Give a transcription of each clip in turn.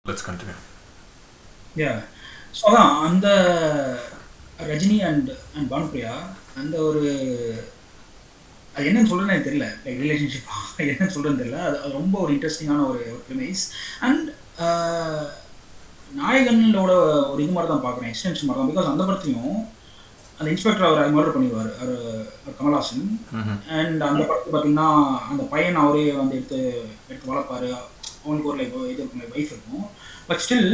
Let's continue. Yeah. So அதான் அந்த Rajini and Bhanupriya அந்த ஒரு அது என்னன்னு சொல்கிறேன்னு எனக்கு தெரியல, லைக் ரிலேஷன்ஷிப்பா என்னன்னு சொல்கிறேன்னு தெரியல. அது ரொம்ப ஒரு இன்ட்ரெஸ்டிங்கான ஒரு ப்ரிமைஸ். அண்ட் நாயகனோட ஒரு இது மாதிரி தான் பார்க்குறேன், எக்ஸ்டென்ஷன் மாதிரி தான். பிகாஸ் அந்த படத்துலையும் அந்த இன்ஸ்பெக்டர் அவர் மர்டர் பண்ணிடுவார், அவர் கமல்ஹாசன். அண்ட் அந்த படத்துக்கு பார்த்தீங்கன்னா அந்த பையன் அவரே வந்து எடுத்து வளர்ப்பாரு. அவனுக்கு ஒரு லைக் இது இருக்கும், லைக் ஒய்ஃப் இருக்கும். பட் ஸ்டில்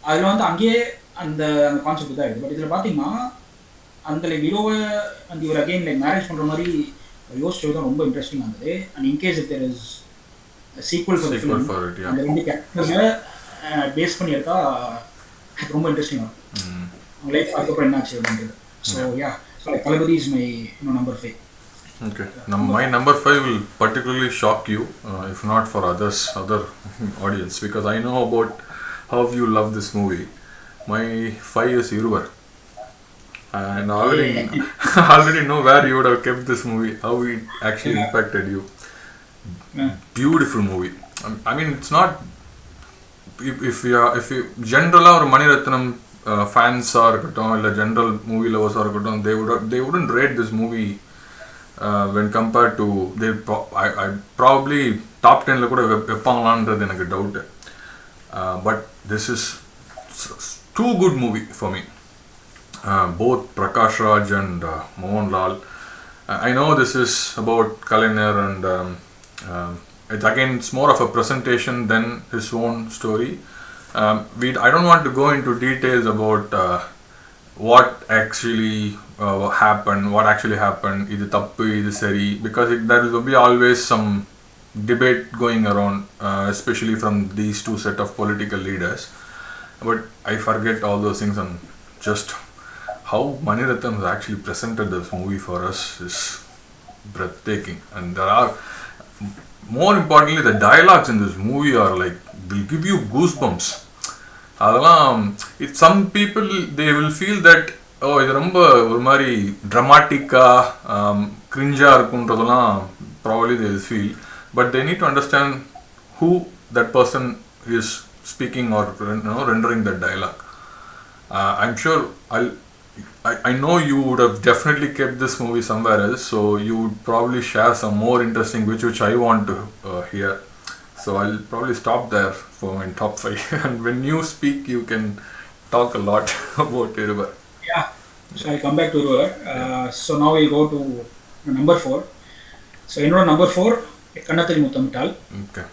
அதில் வந்து அங்கேயே அந்த அந்த கான்செப்ட் தான் இருக்குது. பட் இதில் பார்த்தீங்கன்னா அந்த லைக் ஹீரோவை அந்த இவர் அகெயின் லைக் மேரேஜ் பண்ணுற மாதிரி யோசிச்சது தான் ரொம்ப இன்ட்ரெஸ்டிங்காக இருந்தது. And in case if there is sequel for Sequel for it, yeah. அந்த ரெண்டு கேரக்டர்ஸை பேஸ் பண்ணி எடுத்தா எனக்கு ரொம்ப இன்ட்ரெஸ்டிங்காக இருக்கும். அவங்க லைஃப் அதுக்கப்புறம் என்ன ஆச்சு அப்படின்றது. So yeah, so like Thalapathy is my number 5. Okay. Now, my number 5 will particularly shock you, if not for other audience, because I know about how you love this movie. My 5 is Iruvar, and I already know where you would have kept this movie, how it actually impacted you. Beautiful movie. I mean, it's not if you general or Maniratnam fans or general movie lovers or they wouldn't rate this movie when compared to I probably top 10 la kuda veppangalaanradhu enakku doubt. But this is too good movie for me. Both Prakash Raj and Mohanlal. I know this is about Kalaignar and it's more of a presentation than his own story. I don't want to go into details about what actually happened, idu tappu, idu sari, because there will be always some debate going around, especially from these two set of political leaders. But I forget all those things, and just how Maniratnam has actually presented this movie for us is breathtaking. And there are, more importantly, the dialogues in this movie are like, will give you goosebumps. அதெல்லாம் some people they will feel that இது ரொம்ப ஒரு மாதிரி ட்ராமாட்டிக்காக கிரிஞ்சாக இருக்குன்றதெல்லாம் probably they will feel, but they need to understand who that person is speaking or rendering that dialogue. I'm sure I know you would have definitely kept this movie somewhere else, so you would probably share some more interesting which I want to hear. So I'll probably stop there for my top 5. And when you speak, you can talk a lot about Iruvar. Yeah. So I'll come back to Iruvar. So now we'll go to number 4. So என்னோட number 4 கண்ணத்தில் முத்தமிட்டால். Okay.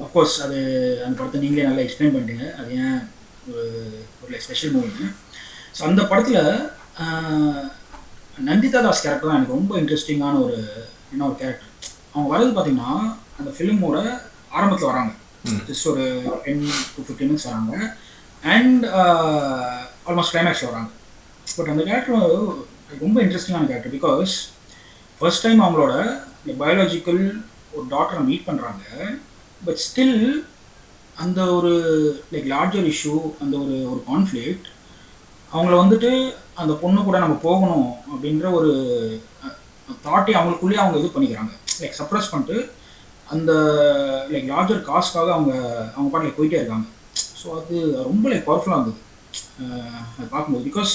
Of course அது அந்த படத்தை நீங்களே நல்லா explain பண்ணிட்டீங்க, அது ஏன் ஒரு ஸ்பெஷல் மூவின்னு. ஸோ அந்த படத்தில் நந்திதா தாஸ் கேரக்டர் தான் எனக்கு ரொம்ப இன்ட்ரெஸ்டிங்கான ஒரு கேரக்டர். அவங்க வரது பார்த்தீங்கன்னா அந்த ஃபிலிமோட ஆரம்பத்தில் வராங்க, ஜஸ்ட் ஒரு 10 to 15 minutes வராங்க, அண்ட் ஆல்மோஸ்ட் கிளைமேக்ஸில் வராங்க. பட் அந்த கேரக்டர் ரொம்ப இன்ட்ரெஸ்டிங்கான கேரக்டர், பிகாஸ் ஃபர்ஸ்ட் டைம் அவங்களோட பயாலஜிக்கல் ஒரு டாக்டரை மீட் பண்ணுறாங்க. பட் ஸ்டில் அந்த ஒரு லைக் லார்ஜர் இஷ்யூ, அந்த ஒரு கான்ஃப்ளிக்ட் அவங்கள வந்துட்டு அந்த பொண்ணு கூட நம்ம போகணும் அப்படின்ற ஒரு தாட்டை அவங்களுக்குள்ளேயே அவங்க இது பண்ணிக்கிறாங்க, லைக் சப்ரஸ் பண்ணிட்டு அந்த லைக் லார்ஜர் காஸ்க்காக அவங்க பாட்டில் போயிட்டே இருக்காங்க. ஸோ அது ரொம்ப லைக் பவர்ஃபுல்லாக இருந்தது அதை பார்க்கும்போது. பிகாஸ்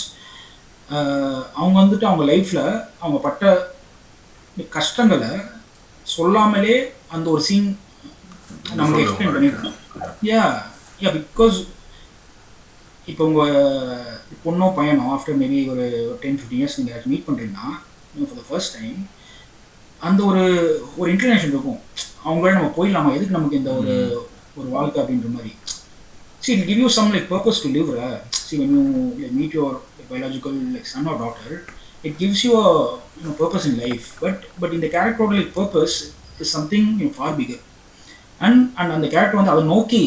அவங்க வந்துட்டு அவங்க லைஃப்பில் அவங்க பட்ட கஷ்டங்களை சொல்லாமலே அந்த ஒரு சீன் நம்மளுக்கு எக்ஸ்பிளைன் பண்ணியிருக்கோம். யா பிகாஸ் இப்போ உங்கள் பொண்ணோ பையனோ ஆஃப்டர் மேபி ஒரு 10-15 years நீங்கள் மீட் பண்ணுறீங்கன்னா ஃபார் த ஃபர்ஸ்ட் டைம் அந்த ஒரு இன்க்ளினேஷன் இருக்கும், அவங்களோட நம்ம போயிடலாமா, எதுக்கு நமக்கு இந்த ஒரு வாழ்க்கை அப்படின்ற மாதிரி. See, it will give you some like purpose to live. See, when you like, meet your biological like son or daughter, it gives you a purpose in life. But in the character like purpose is something far bigger. And அந்த character வந்து அதை நோக்கி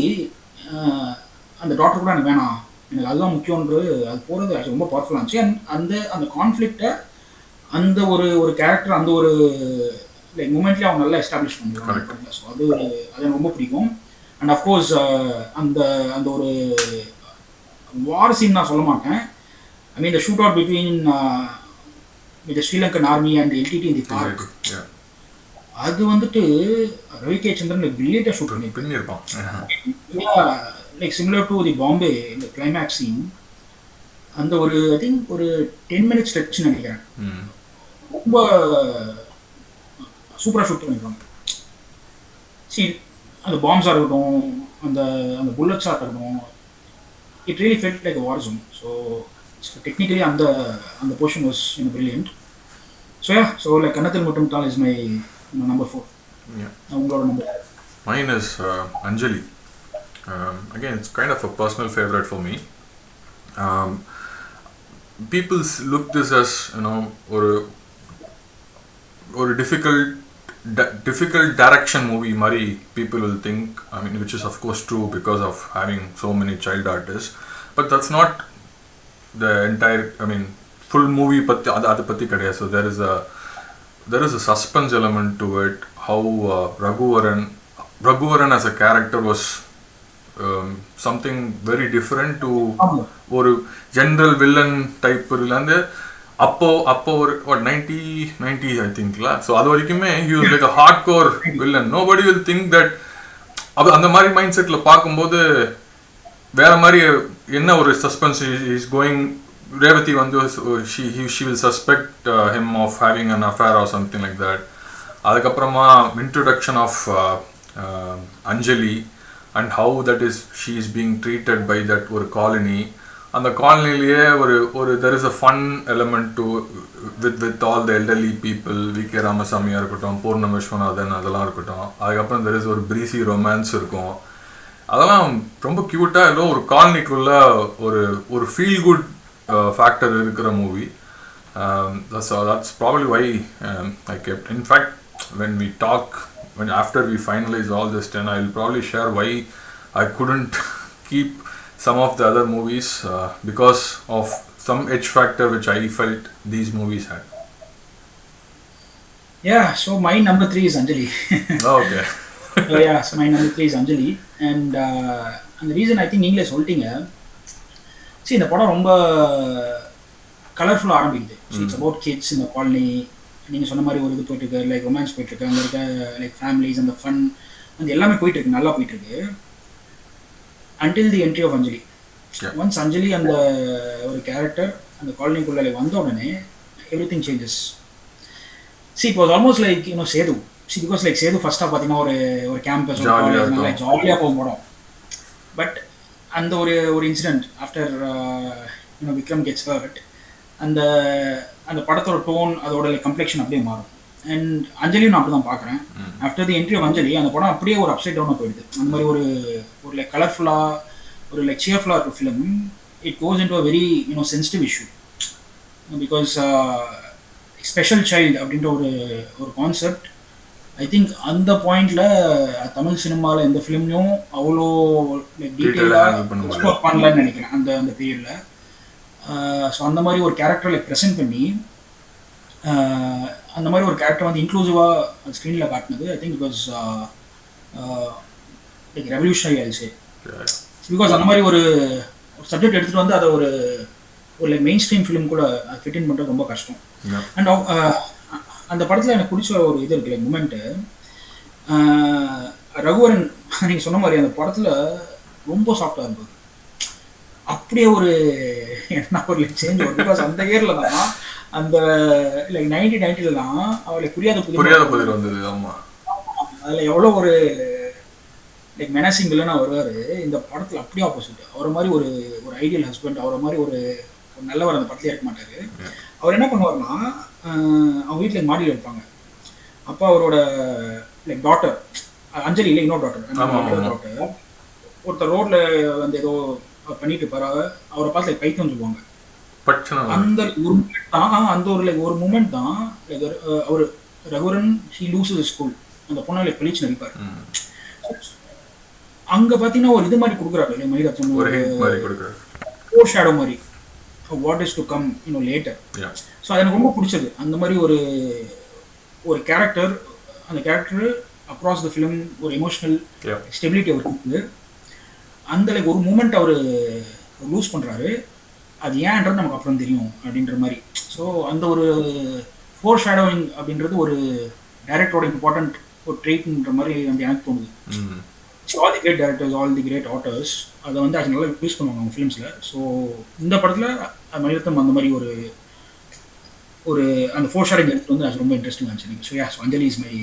அந்த doctor கூட எனக்கு வேணாம், எனக்கு அதுதான் முக்கியன்றது அது போகிறது அது ரொம்ப பவர்ஃபுல்லாக இருந்துச்சு. அண்ட் அந்த கான்ஃப்ளிக்டை அந்த ஒரு கேரக்டர் அந்த ஒரு லைக் மூமெண்ட்லேயே அவங்க நல்லா எஸ்டாப்ளிஷ் பண்ணிடுவாங்க. ஸோ அது எனக்கு ரொம்ப பிடிக்கும். அண்ட் அஃப்கோர்ஸ் அந்த ஒரு வார் சீன் நான் சொல்ல மாட்டேன். I mean the shootout between with Sri Lankan army and LTTE in the park, அது வந்துட்டு ரவி கே சந்திரன் பிரில்லியண்டாக ஷூட் பண்ணியிருப்பான். Like similar to the Bombay இந்த கிளைமேக்ஸ் சீன், அந்த ஒரு ஐ திங்க் ஒரு 10 minutes ஸ்ட்ரெச்னு நினைக்கிறேன். ரொம்ப சூப்பராக ஷூட் பண்ணிருக்காங்க. சி அந்த பாம்ஸாக இருக்கட்டும், அந்த அந்த புல்லட்ஸாக இருக்கட்டும், it really felt like war zone. So technically அந்த அந்த portion was brilliant. So yeah, so like கன்னத்தில் மட்டும் தால் இஸ் மை நம்பர் 4. உங்களோட நம்பர்? Mine is Anjali. Again, it's kind of a personal favorite for me. People look this as, or difficult direction movie mari people will think, I mean, which is of course true because of having so many child artists, but that's not the entire, I mean, full movie patti adu patti kadaiya. So there is a suspense element to it, how Raghuvaran as a character was something very different to ஒரு general villain type இருந்து அப்போ ஒரு what 90 I think la. So அது வரைக்குமே he was like a hardcore villain. Nobody will think that அந்த மாதிரி mind செட்ல பார்க்கும்போது வேற மாதிரி என்ன ஒரு சஸ்பென்ஸ் is going. Revati வந்து she will suspect him of having an affair or something like that. அதுக்கப்புறமா introduction of Anjali and how that is she is being treated by that ஒரு colony. அந்த காலனிலேயே ஒரு there is a fun element to with all the elderly people. VK ராமசாமியாக இருக்கட்டும், பூர்ண விஸ்வநாதன் அதெல்லாம் இருக்கட்டும். அதுக்கப்புறம் there is ஒரு breezy romance இருக்கும். அதெல்லாம் ரொம்ப க்யூட்டாக ஏதோ ஒரு காலனிக்குள்ள ஒரு ஃபீல் குட் ஃபேக்டர் இருக்கிற movie. That's probably why I kept. In fact, when after we finalize all this 10, I'll probably share why I couldn't keep some of the other movies because of some edge factor which I felt these movies had. Yeah, so my number 3 is Anjali. Okay. So yeah, so my number 3 is Anjali, and the reason I think நீங்களே சொல்லிட்டீங்க. See, இந்த படம் ரொம்ப கலர்ஃபுல்லாக ஆரம்பிக்குது. It's about kids இந்த colony. நீங்கள் சொன்ன மாதிரி ஒரு இது போயிட்டுருக்கு, லைக் ரொமான்ஸ் போயிட்டுருக்கு, அங்கே இருக்க லைக் ஃபேமிலிஸ், அந்த ஃபன், அந்த எல்லாமே போயிட்டுருக்கு, நல்லா போயிட்டுருக்கு. Until the entry of Anjali. Once Anjali அந்த ஒரு கேரக்டர் அந்த காலனிக்குள்ளே லைக் வந்த உடனே everything changes. See it was almost like Sethu. See because like Sethu ஃபர்ஸ்ட்டாக பார்த்தீங்கன்னா ஒரு கேம்பஸ் நல்லா ஜாலியாக போகும் படம். பட் அந்த ஒரு incident after Vikram gets hurt, அந்த படத்தோட டோன் அதோட லைக் கம்ப்ளெக்ஷன் அப்படியே மாறும். அண்ட் அஞ்சலியும் நான் அப்படி தான் பார்க்குறேன். ஆஃப்டர் தி என்ட்ரி ஆஃப் அஞ்சலி அந்த படம் அப்படியே ஒரு அப்சைட் டவுனாக போயிடுது. அந்த மாதிரி ஒரு லைக் கலர்ஃபுல்லாக ஒரு லைக் சியர்ஃபுல்லாக இருக்க film it goes in to a very sensitive issue. Because special child அப்படின்ற ஒரு கான்செப்ட் ஐ திங்க் அந்த பாயிண்டில் தமிழ் சினிமாவில் எந்த ஃபிலிம்லையும் அவ்வளோ லைக் டீட்டெயிலாக எக்ஸ்ப்ளோர் பண்ணலன்னு நினைக்கிறேன் அந்த பீரியடில். ஸோ அந்த மாதிரி ஒரு கேரக்டர் லைக் ப்ரெசென்ட் பண்ணி அந்த மாதிரி ஒரு கேரக்டர் வந்து இன்க்ளூசிவாக ஸ்க்ரீனில் காட்டினது I think it was like revolutionary also. Because அந்த மாதிரி ஒரு சப்ஜெக்ட் எடுத்துகிட்டு வந்து அதை ஒரு லைக் மெயின் ஸ்ட்ரீம் ஃபிலிம் கூட ஃபிட் இன் பண்ணுறது ரொம்ப கஷ்டம். அண்ட் அந்த படத்தில் எனக்கு பிடிச்ச ஒரு இது இருக்குது லைக் மூமெண்ட்டு. ரகுவரன் நீங்கள் சொன்ன மாதிரி அந்த படத்தில் ரொம்ப சாஃப்டாக இருந்தது. அப்படியே ஒரு என்ன ஒரு லைக் சேஞ்ச் வரும். பிகாஸ் அந்த இயரில் தான் அந்த லைக் 1990 தான் அவளுக்கு புரியாத புதிர் வந்தது. ஆமாம், அதில் எவ்வளோ ஒரு லைக் மெனாசிங் வில்லனாக வருவார். இந்த படத்தில் அப்படியே ஆப்போசிட். அவரை மாதிரி ஒரு ஐடியல் ஹஸ்பண்ட், அவரை மாதிரி ஒரு நல்லவர் அந்த படத்துலேயே இருக்க மாட்டார். அவர் என்ன பண்ணுவார்னா அவங்க வீட்டில் மாடியில் இருப்பாங்க. அப்போ அவரோட லைக் டாட்டர் அஞ்சலி இல்லை இன்னொரு டாட்டர் ஒருத்தர் ரோட்டில் வந்து ஏதோ பண்ணிட்டு இருப்பார். அவரை பார்த்து லைக் பைத்தியம் சொல்லுவாங்க. அந்த ஒரு லைக் ஒரு மூமெண்ட் தான் லைக் அவர் ரகுவரன் ஹி லூசஸ் ஸ்கூல் அந்த பொண்ணை லைக் பழிச்சு நடிப்பார். அங்கே பார்த்தீங்கன்னா ஒரு இது மாதிரி கொடுக்குறாரு லைக் மணிரத்னம் ஃபோர் ஷேடோ மாதிரி what is to come later. So அது எனக்கு ரொம்ப பிடிச்சது. அந்த மாதிரி ஒரு கேரக்டர், அந்த கேரக்டர் அக்ராஸ் த ஃபிலிம் ஒரு எமோஷ்னல் ஸ்டெபிலிட்டி அவர் கொடுக்குது. அந்த லைக் ஒரு மூமெண்ட் அவர் லூஸ் பண்ணுறாரு, அது ஏன்ன்றது நமக்கு அப்புறம் தெரியும் அப்படின்ற மாதிரி. ஸோ அந்த ஒரு ஃபோர் ஷேடோவிங் அப்படின்றது ஒரு டைரக்டரோட இம்பார்ட்டன்ட் ஒரு ட்ரீட்ன்ற மாதிரி அந்த எனக்கு தோணுது. All the great directors, all the great auteurs அதை வந்து அது நல்லா யூஸ் பண்ணுவாங்க அவங்க ஃபிலிம்ஸில். ஸோ இந்த படத்தில் மணிரத்னம் அந்த மாதிரி ஒரு ஒரு அந்த ஃபோர் ஷேரிங் எடுத்து வந்து அது ரொம்ப இன்ட்ரெஸ்டிங் ஆச்சு எனக்கு. So yeah, so Anjali is my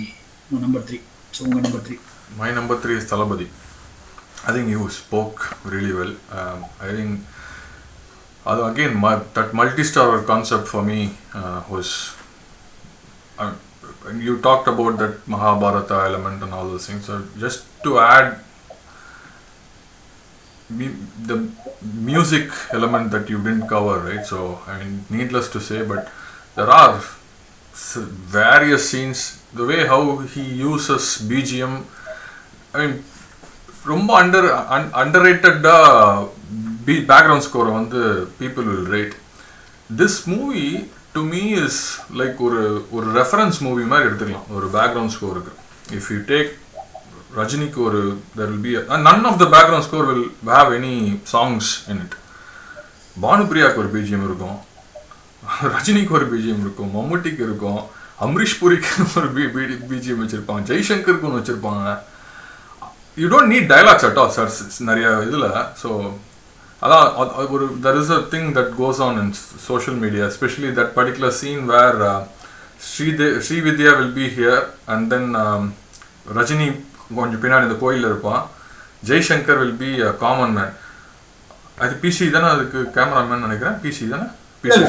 number 3. So உங்கள் number 3? My number 3 is Thalapathy. I think you spoke really well. I think again that multi-star concept for me was you talked about that Mahabharata element and all those things. So just to add the music element that you didn't cover, right? So I mean, needless to say, but there are various scenes, the way how he uses BGM, I mean ரொம்ப underrated background score வந்து people will rate. This movie to me is like ஒரு reference movie மாதிரி எடுத்துக்கலாம் ஒரு background score இருக்கு. If you take ரஜினிக்கு there will be none of the background score will have any songs in it. பானுப்பிரியாக்கு ஒரு BGM இருக்கும், ரஜினிக்கு ஒரு BGM இருக்கும், மம்முட்டிக்கு இருக்கும், அம்ரீஷ் புரிக்கு ஒரு BGM வச்சிருப்பாங்க, ஜெய்சங்கருக்கு ஒன்று வச்சிருப்பாங்க. You don't need dialogues at all, sir. நிறைய இதில். ஸோ அதான் there is a thing that goes on in social media, especially that particular scene where Srividya will be here and then Rajini கொஞ்சம் பின்னாடி இந்த கோயிலில் இருப்பான், Jaishankar will be a common man. அது PC தானே, அதுக்கு கேமராமேன் நினைக்கிறேன், பிசி தானே, பிசி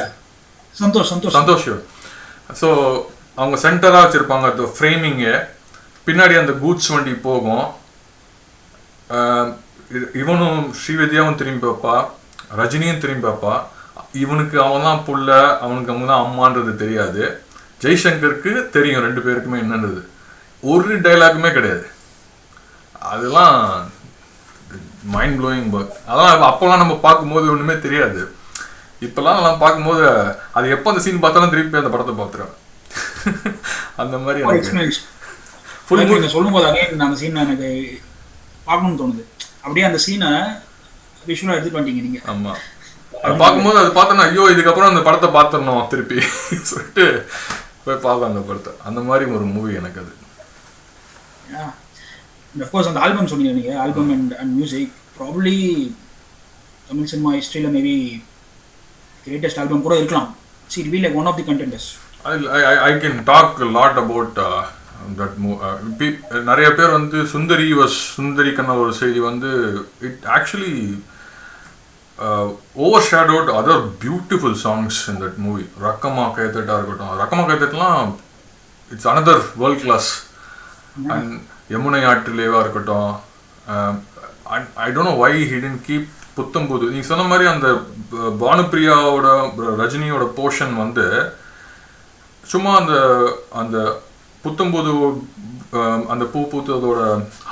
சந்தோஷ். ஸோ அவங்க சென்டராக வச்சுருப்பாங்க அந்த ஃப்ரேமிங்கு, பின்னாடி அந்த கூட்ஸ் வண்டி போகும், இவனும் ஸ்ரீவித்யாவும் திரும்பி பார்ப்பா, ரஜினியும் திரும்பி பார்ப்பா. இவனுக்கு அவன் தான் புள்ள, அவனுக்கு அவங்க தான் அம்மான்றது தெரியாது, ஜெய்சங்கருக்கு தெரியும் ரெண்டு பேருக்குமே என்னன்றது. ஒரு டைலாக்குமே கிடையாது. அதெல்லாம் மைண்ட் ப்ளோயிங் ஒர்க். அதெல்லாம் அப்போல்லாம் நம்ம பார்க்கும்போது ஒன்றுமே தெரியாது. இப்போல்லாம் நான் பார்க்கும்போது அது எப்போ அந்த சீன் பார்த்தாலும் திருப்பி அந்த படத்தை பார்த்துருவேன். அந்த மாதிரி சொல்லும் போது அந்த சீன் எனக்கு பார்க்கணும்னு தோணுது. அப்படியே அந்த சீனை விஷுவலாக எடுத்துட்டு வந்துட்டீங்க நீங்கள். ஆமாம், அதை பார்க்கும்போது அது பார்த்தோன்னா ஐயோ இதுக்கப்புறம் அந்த படத்தை பார்த்துடணும் திருப்பி சொல்லிட்டு போய் பார்க்கலாம் அந்த படத்தை. அந்த மாதிரி ஒரு மூவி எனக்கு அது. அஃப்கோர்ஸ் அந்த ஆல்பம் சொன்னீங்க நீங்கள், album and music probably Tamil cinema ஹிஸ்ட்ரியில் மேபி கிரேட்டஸ்ட் ஆல்பம் கூட இருக்கலாம். See it be like one of the contenders. I can talk a lot about that movie. நிறைய பேர் வந்து சுந்தரிக்கான ஒரு செய்தி வந்து it actually overshadowed other beautiful songs in that movie. ரக்கமா கைத்தட்டா இருக்கட்டும், ரக்கமா கைத்தட்டலாம் it's another world class. And Yamuna ஆற்றிலேவா இருக்கட்டும், I don't know why he didn't keep புத்தம்புது. நீங்க சொன்ன மாதிரி அந்த பானுப்பிரியாவோட ரஜினியோட போர்ஷன் வந்து சும்மா அந்த புத்தம்புது அந்த பூ பூத்ததோட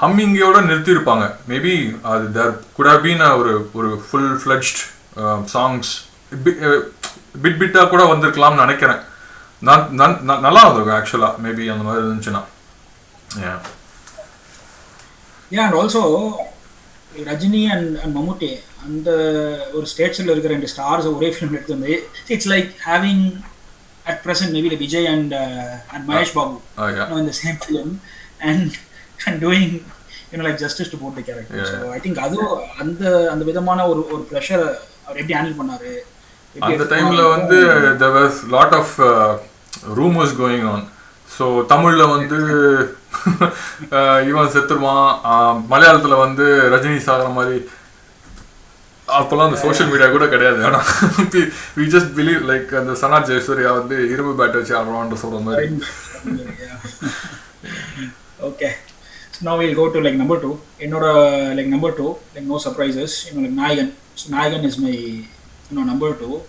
ஹம்மிங்கோட நிறுத்தியிருப்பாங்க. மேபி அது தேர் குட் ஹவ் பீன் ஒரு ஃபுல் ஃப்ளெட்ஜ்ட் சாங்ஸ் பிட்டாக கூட வந்திருக்கலாம்னு நினைக்கிறேன். நல்லா இருந்திருக்கும் ஆக்சுவலாக, மேபி அந்த மாதிரி இருந்துச்சுன்னா. அண்ட் ஆல்சோ ரஜினி அண்ட் மம்முட்டி அந்த ஒரு ஸ்டேட்ஸில் இருக்கிற ரெண்டு ஸ்டார்ஸ் ஒரே ஃபிலிம் எடுத்து வந்து it's like having at present maybe like Vijay and Mahesh Babu in the same film and doing like justice to both the characters. So I think adu அந்த விதமான ஒரு pressure அவர் எப்படி ஹேண்டில் பண்ணாரு அந்த டைம்ல வந்து there was lot of rumors going on. So தமிழ்ல வந்து இவன் செத்துருவான், மலையாளத்துல வந்து ரஜினி சாகிற மாதிரி. அப்போல்லாம் அந்த சோஷியல் மீடியா கூட கிடையாது. ஆனால் we just believe like அந்த சனா ஜெயசூர்யா வந்து இரும்பு பேட் வச்சு ஆடுவான்னு சொல்ற மாதிரி. Okay, now we'll go to like number 2. என்னோட like number 2 like no surprises, like நாயகன். So நாயகன் is my number 2.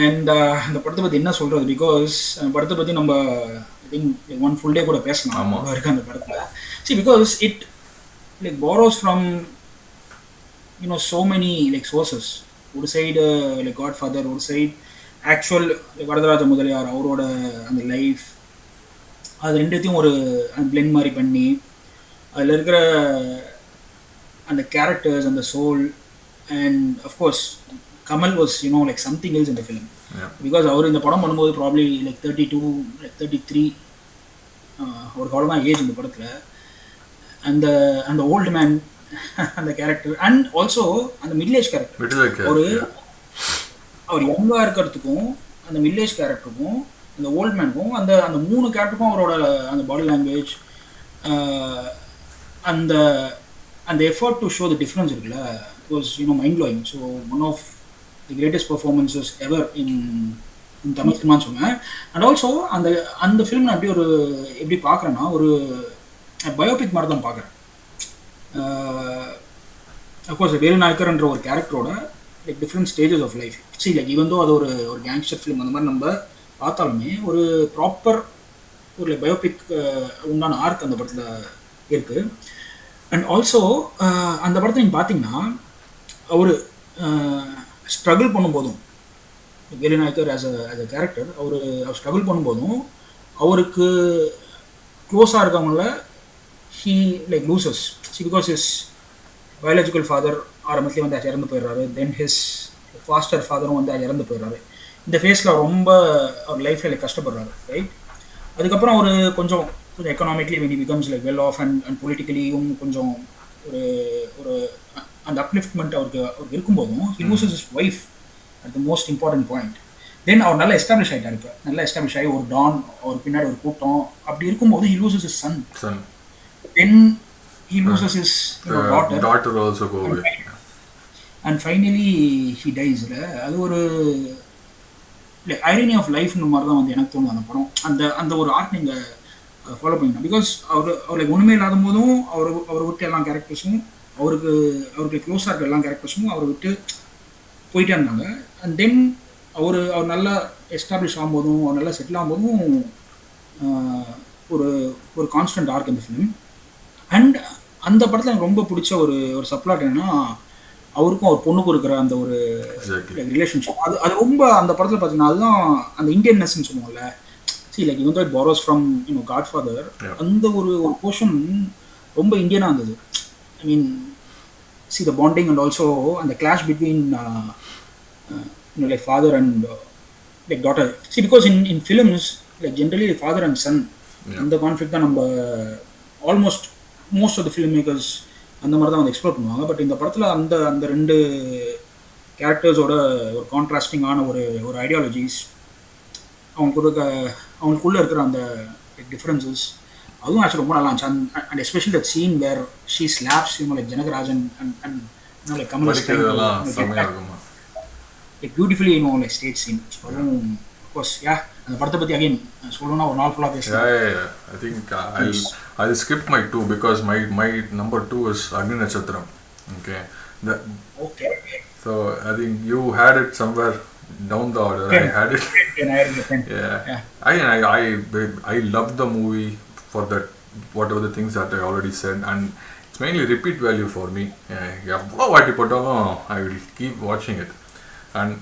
and அந்த படத்தை பற்றி என்ன சொல்கிறது, பிகாஸ் அந்த படத்தை பற்றி நம்ம I think one full day கூட பேசலாம் இருக்கு அந்த படத்தில். see because it like borrows from so many like sources. ஒரு சைடு like Godfather, ஒரு சைடு ஆக்சுவல் வரதராஜ முதலியார் அவரோட அந்த லைஃப், அது ரெண்டுத்தையும் ஒரு பிளெண்ட் மாதிரி பண்ணி அதில் இருக்கிற அந்த கேரக்டர்ஸ், அந்த soul. And of course Kamal was like something else in the film. Because அவர் இந்த படம் பண்ணும்போது ப்ராப்ளி like 32 like 33 ஒரு காலம் தான் ஏஜ் இந்த படத்தில். அந்த அந்த ஓல்டு மேன் அந்த கேரக்டர் அண்ட் ஆல்சோ அந்த மிடில் ஏஜ் கேரக்டர் ஒரு அவர் யங்கா இருக்கிறதுக்கும் அந்த மிடில் ஏஜ் கேரக்டருக்கும் அந்த ஓல்டு மேனுக்கும் அந்த அந்த 3 கேரக்டருக்கும் அவரோட அந்த பாடி லாங்குவேஜ் அந்த அந்த effort to show the difference இருக்குல்ல it was mind blowing. So one of the greatest performances ever in Tamil சினிமான்னு சொன்னேன். அண்ட் ஆல்சோ அந்த அந்த ஃபிலிம் நான் எப்படி பார்க்குறேன்னா ஒரு பயோபிக் மாதிரி தான் பார்க்குறேன். அஃப்கோர்ஸ் வேலுநாயக்கர்ன்ற ஒரு கேரக்டரோட like different stages of life like even though அது ஒரு ஒரு கேங்ஸ்டர் ஃபிலிம் அந்த மாதிரி நம்ம பார்த்தாலுமே ஒரு ப்ராப்பர் ஒரு பயோபிக் உண்டான ஆர்க் அந்த படத்தில் இருக்குது. அண்ட் ஆல்சோ அந்த படத்தை நீங்கள் பார்த்தீங்கன்னா அவர் ஸ்ட்ரகிள் பண்ணும்போதும் வேலுநாயக்கர் ஆஸ் அ கேரக்டர் அவர் ஸ்ட்ரகிள் பண்ணும்போதும் அவருக்கு க்ளோஸாக இருக்கவங்கள he like loses because his biological father ஆரம்பத்துலேயே வந்து இறந்து போயிடுறாரு. தென் ஹிஸ் ஃபாஸ்டர் ஃபாதரும் வந்து இறந்து போயிடுறாரு. இந்த ஃபேஸில் ரொம்ப அவர் லைஃப்பில் லைக் கஷ்டப்படுறாரு ரைட். அதுக்கப்புறம் அவர் கொஞ்சம் economically when he becomes like well off and பொலிட்டிக்கலியும் கொஞ்சம் ஒரு ஒரு அந்த அப்லிஃப்ட்மெண்ட் அவருக்கு இருக்கும்போதும் he loses his wife at the most important point. Then அவர் நல்லா எஸ்டாப்ளிஷ் ஆகிட்டார். இப்போ நல்லா எஸ்டாப்ளிஷ் ஆகி ஒரு டான் அவர் பின்னாடி ஒரு கூட்டம் அப்படி இருக்கும்போது he loses his son. Then he loses his daughter also go away and finally he dies. அது ஒரு ஐரனி ஆஃப் லைஃப்னு மாதிரி தான் வந்து எனக்கு தோணுது அந்த படம். அந்த அந்த ஒரு ஆர்ட் நீங்கள் ஃபாலோ பண்ணிக்கணும். பிகாஸ் அவருக்கு ஒன்றுமே இல்லாத போதும் அவரை விட்டு எல்லா கேரக்டர்ஸும் அவருக்கு க்ளோஸாக இருக்க எல்லா கேரக்டர்ஸும் அவரை விட்டு போயிட்டே இருந்தாங்க. அண்ட் தென் அவர் நல்லா எஸ்டாப்ளிஷ் ஆகும்போதும் அவர் நல்லா செட்டில் ஆகும்போதும் ஒரு கான்ஸ்டன்ட் ஆர்க் இந்த ஃபிலிம். அண்ட் அந்த படத்தில் எனக்கு ரொம்ப பிடிச்ச ஒரு சப்ளாட் என்னன்னா அவருக்கும் அவர் பொண்ணுக்கும் இருக்கிற அந்த ஒரு ரிலேஷன்ஷிப். அது ரொம்ப அந்த படத்தில் பார்த்தீங்கன்னா அதுதான் அந்த இந்தியன்னஸ்ன்னு சொல்லுவோம்ல. லைக் இவன் தான் பாரோஸ் ஃப்ரம் காட் ஃபாதர் அந்த ஒரு போர்ஷன் ரொம்ப இந்தியனாக இருந்தது. I mean the bonding and also அந்த clash between like father and like daughter. Because in films like generally father and son இந்த கான்ஃப்ளிக்ட் தான் நம்ம almost most of the film makers அந்த மாதிரி தான் வந்து எக்ஸ்ப்ளோர் பண்ணுவாங்க. பட் இந்த படத்தில் அந்த அந்த 2 கேரக்டர்ஸோட ஒரு கான்ட்ராஸ்டிங்கான ஒரு ஐடியாலஜிஸ் அவங்களுக்குள்ளே இருக்கிற அந்த டிஃப்ரென்சஸ் அதுவும் ஆக்சுவலி ரொம்ப நல்லா இருந்துச்சு. And especially that scene where she slaps like Janagarajan and like Kamal like beautifully like stage scene. அதுவும் அஃப்கோர்ஸ் அந்த படத்தை பற்றி அகைன் சொல்லணும்னா ஒரு நாள் ஃபுல்லாக பேசுகிறேன். I think I'll skip my 2 because my number 2 is Agni Natchatram. Okay. So I think you had it somewhere down the order. I had it. Yeah. I loved the movie for that whatever the things that I already said, and it's mainly repeat value for me. I will keep watching it. And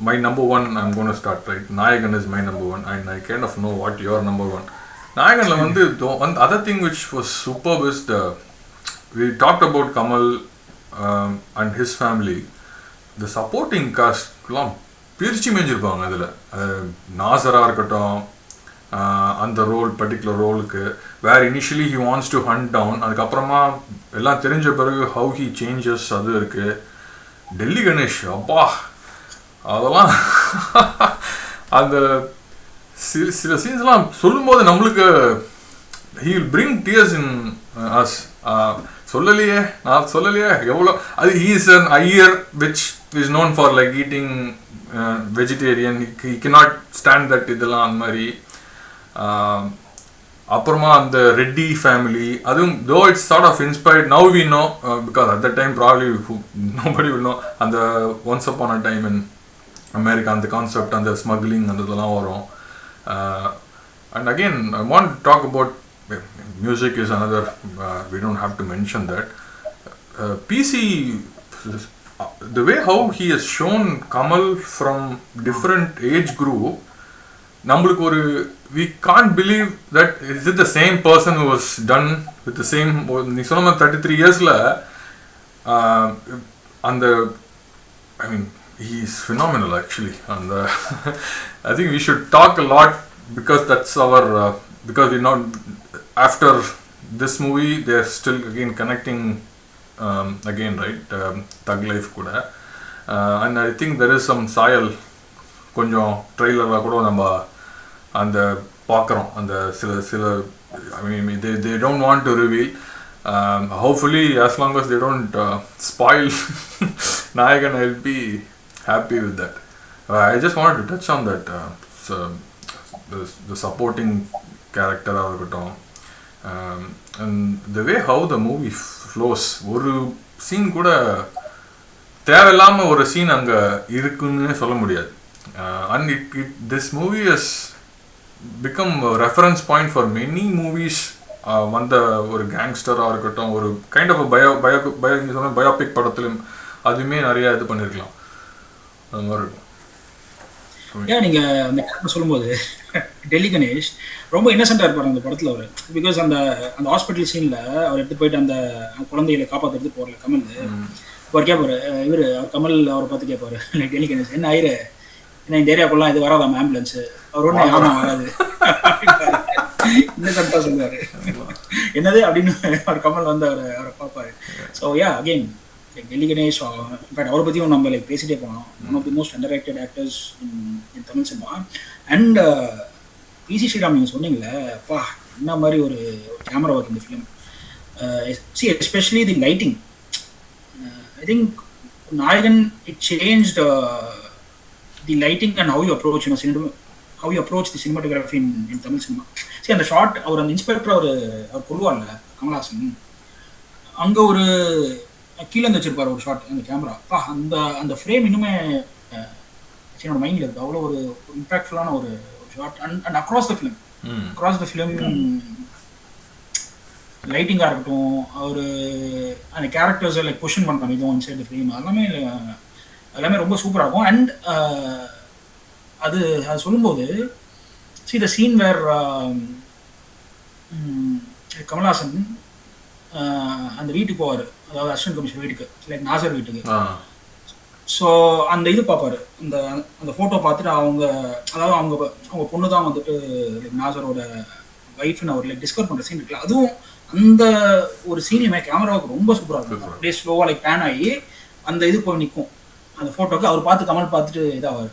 my number 1 I'm going to start right. Nayagan is my number 1 and I kind of know what your number 1. Nayaganla வந்து one other thing which was superb is we talked about Kamal and his family. The supporting cast எல்லாம் பிரிச்சு மேஞ்சிருப்பாங்க. அதில் நாசரா இருக்கட்டும் அந்த particular ரோலுக்கு where initially he wants to hunt down, அதுக்கப்புறமா எல்லாம் தெரிஞ்ச பிறகு ஹவு ஹி சேஞ்சஸ் அது இருக்குது. டெல்லி கணேஷ் அப்பா அதெல்லாம் அந்த சில சீன்ஸ்லாம் சொல்லும்போது நம்மளுக்கு he will bring tears in us. நான் சொல்லலையே எவ்வளோ அது he is an Iyer which is known for like eating vegetarian. he cannot stand that இதெல்லாம் அந்த மாதிரி. அப்புறமா அந்த ரெட்டி ஃபேமிலி அதுவும் though it's sort of inspired now we know because at that time probably nobody will know அந்த once upon a time in America அந்த concept அந்த smuggling அந்த இதெல்லாம் வரும். And again I want to talk about music is another we don't have to mention that. PC the way how he has shown Kamal from different age group நம்மளுக்கு ஒரு we can't believe that is it the same person who was done with the same நீ சொன்ன 33 yearsல அந்த I mean he is phenomenal actually. And I think we should talk a lot because that's our because we know after this movie they're still again connecting again, right? Thug life kuda. And I think there is some சாயல் கொஞ்சம் ட்ரெய்லரில் கூட நம்ம அந்த பார்க்குறோம். அந்த சில சில I mean they don't want to reveal. Hopefully as long as they don't spoil Nayagan, I'll be happy with that. I just wanted to touch on that. So, the supporting character ஆகட்டும், and the way how the movie flows. ஒரு scene கூட தேவையில்லாம ஒரு scene அங்க இருக்குன்னு சொல்ல முடியாது. And this movie has become a reference point for many movies. வந்த ஒரு கேங்ஸ்டராக இருக்கட்டும், ஒரு கைண்ட் ஆஃப் பயோபிக் படத்துலையும் அதுவுமே நிறைய இது பண்ணியிருக்கலாம். அது மாதிரி இருக்கும். ஏன் நீங்கள் அந்த கேரக்டர் சொல்லும்போது டெல்லி கணேஷ் ரொம்ப இன்னசென்ட்டாக இருப்பார் அந்த படத்தில். அவர் பிகாஸ் அந்த அந்த ஹாஸ்பிட்டல் சீனில் அவர் எடுத்து போயிட்டு அந்த குழந்தைகளை காப்பாற்றுறது போகல கமல். அவர் கேட்பார், இவர் அவர் கமல் அவரை பார்த்து கேட்பார், டெல்லி கணேஷ் என்ன ஆயிரு, என்ன இந்த ஏரியாக்குள்ளலாம் இது வராதாம் ஆம்புலன்ஸு, அவர் ஒன்றும் ஆமாம் வராது இன்னசென்ட்டாக சொல்லுவார். என்னது அப்படின்னு அவர் கமல் வந்து அவரை பார்ப்பார். So yeah again Delhi Ganesh, in fact அவரை பற்றியும் நம்ம லைக் பேசிட்டே போனோம். One of the most underrated actors in Tamil cinema. And PC Sreeram நீங்கள் சொன்னீங்களே, அப்பா என்ன மாதிரி ஒரு கேமரா ஒர்க் இந்த film. See especially the lighting. I think Nayakan it changed the lighting and how you approach how you approach the cinematography in Tamil cinema. See அந்த short அவர் அந்த inspector அவர் கொள்வார்ல கமல்ஹாசன், அங்கே ஒரு கீழே வந்து வச்சிருப்பார் ஒரு ஷார்ட் அந்த கேமரா. அந்த அந்த ஃப்ரேம் இன்னுமே என்னோட மைண்டில் இருக்குது. அவ்வளோ ஒரு இம்பாக்ட்ஃபுல்லான ஒரு shot. And across the film லைட்டிங்காக இருக்கட்டும், அவர் அந்த கேரக்டர்ஸை லைக் பொசிஷன் பண்ணுறாங்க இதுவும் இன்சைட் த ஃபிலிம், எல்லாமே ரொம்ப சூப்பராக இருக்கும். அண்ட் அது சொல்லும்போது see the scene where Kamal Haasan அந்த வீட்டுக்கு போவார், அதாவது அசிஸ்டன்ட் கமிஷனர் வீட்டுக்கு, லைக் நாசர் வீட்டுக்கு. ஸோ அந்த இது பார்ப்பார், அந்த ஃபோட்டோ பார்த்துட்டு அதாவது அவங்க பொண்ணு தான் வந்துட்டு லைக் நாசரோட ஒய்ஃப்னு அவர் லைக் டிஸ்கவர் பண்ணுற சீன் இருக்குல்ல, அதுவும் அந்த ஒரு சீன்லையுமே கேமராவுக்கு ரொம்ப சூப்பராக இருக்கும். அப்படியே ஸ்லோவாக லைக் பேன் ஆகி அந்த இது போய் நிற்கும் அந்த ஃபோட்டோக்கு. அவர் பார்த்து கமல் பார்த்துட்டு இதாவார்.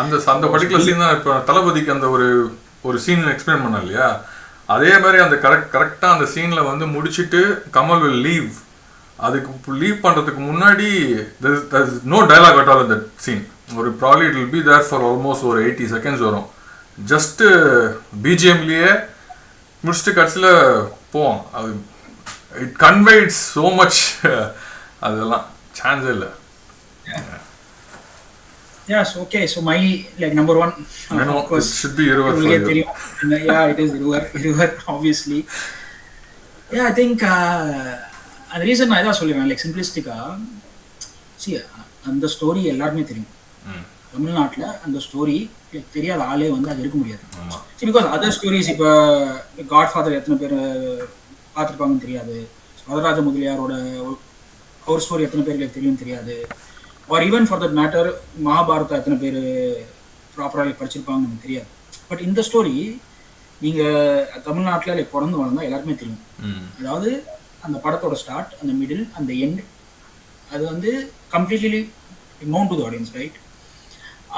அந்த பர்டிகுலர் சீன் தான் இப்போ தளபதிக்கு அந்த ஒரு சீன் எக்ஸ்பிளைன் பண்ண இல்லையா, அதே மாதிரி அந்த கரெக்டாக அந்த சீனில் வந்து முடிச்சுட்டு கமல் வில் லீவ். அதுக்கு லீவ் பண்ணுறதுக்கு முன்னாடி நோ டைலாக் அட் ஆல் இந்த சீன். ஒரு probably it will be there for almost ஒரு 80 seconds வரும். ஜஸ்ட்டு பிஜிஎம்லேயே முடிச்சுட்டு கடைசியில் போவோம். அது இட் கன்வேட்ஸ் ஸோ மச். அதெல்லாம் சான்ஸே இல்லை. Yes, okay. So my like number one, of course, it should be Iruvar for you. Yeah, it is Iruvar, obviously. Yeah, I think the reason I was சொல்லுவேன் like simplistic-ஆ, see அந்த story எல்லாருமே தெரியும். தமிழ்நாட்டில் அந்த story தெரியாத ஆளே வந்து அது இருக்க முடியாது. See because other stories இப்போ காட்ஃபாதர் எத்தனை பேர் பார்த்துருப்பாங்கன்னு தெரியாது, வரதராஜ முதலியாரோட ஒரு ஸ்டோரி எத்தனை பேருக்கு தெரியும் தெரியாது, R even for that matter Mahabharata எத்தனை பேர் ப்ராப்பராக படிச்சிருப்பாங்கன்னு நமக்கு தெரியாது. பட் இந்த ஸ்டோரி நீங்கள் தமிழ்நாட்டில் லைக் பிறந்து வளர்ந்தால் எல்லாருமே தெரியும். அதாவது அந்த படத்தோட ஸ்டார்ட், அந்த மிடில், அந்த எண்ட், அது வந்து completely known to the audience, right?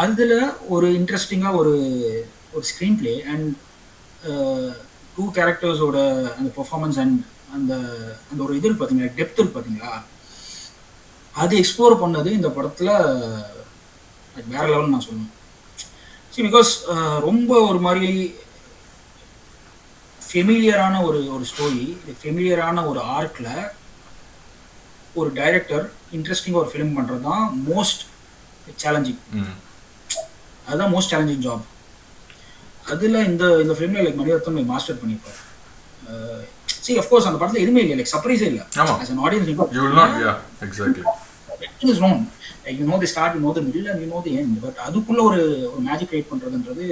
அதில் ஒரு இன்ட்ரெஸ்டிங்காக ஒரு ஸ்க்ரீன் பிளே அண்ட் 2 கேரக்டர்ஸோட அந்த பெர்ஃபார்மன்ஸ் அண்ட் அந்த அந்த ஒரு இது பார்த்தீங்களா, டெப்த் இருக்கு பார்த்தீங்களா, அது எக்ஸ்ப்ளோர் பண்ணது இந்த படத்தில் வேற லெவல் நான் சொல்லுவேன். சரி பிகாஸ் ரொம்ப ஒரு மாதிரி ஃபெமிலியரான ஒரு ஸ்டோரி, ஃபெமிலியரான ஒரு ஆர்க்கில் ஒரு டைரக்டர் இன்ட்ரெஸ்டிங்காக ஒரு ஃபிலிம் பண்ணுறது தான் மோஸ்ட் சேலஞ்சிங். அதுதான் மோஸ்ட் சேலஞ்சிங் ஜாப். அதில் இந்த ஃபிலிமில் லைக் மணிரத்னம் மாஸ்டர் பண்ணியிருப்பார். See, of course, அந்த படத்தில் எதுவுமே இல்லை, லைக் சர்ப்ரைஸே இல்லை. As an audience, you will not, yeah, exactly. Everything is known. Like you know the start, you know the middle, and you know the end. But அதுக்குள்ள ஒரு magic create பண்ணுறதுன்றது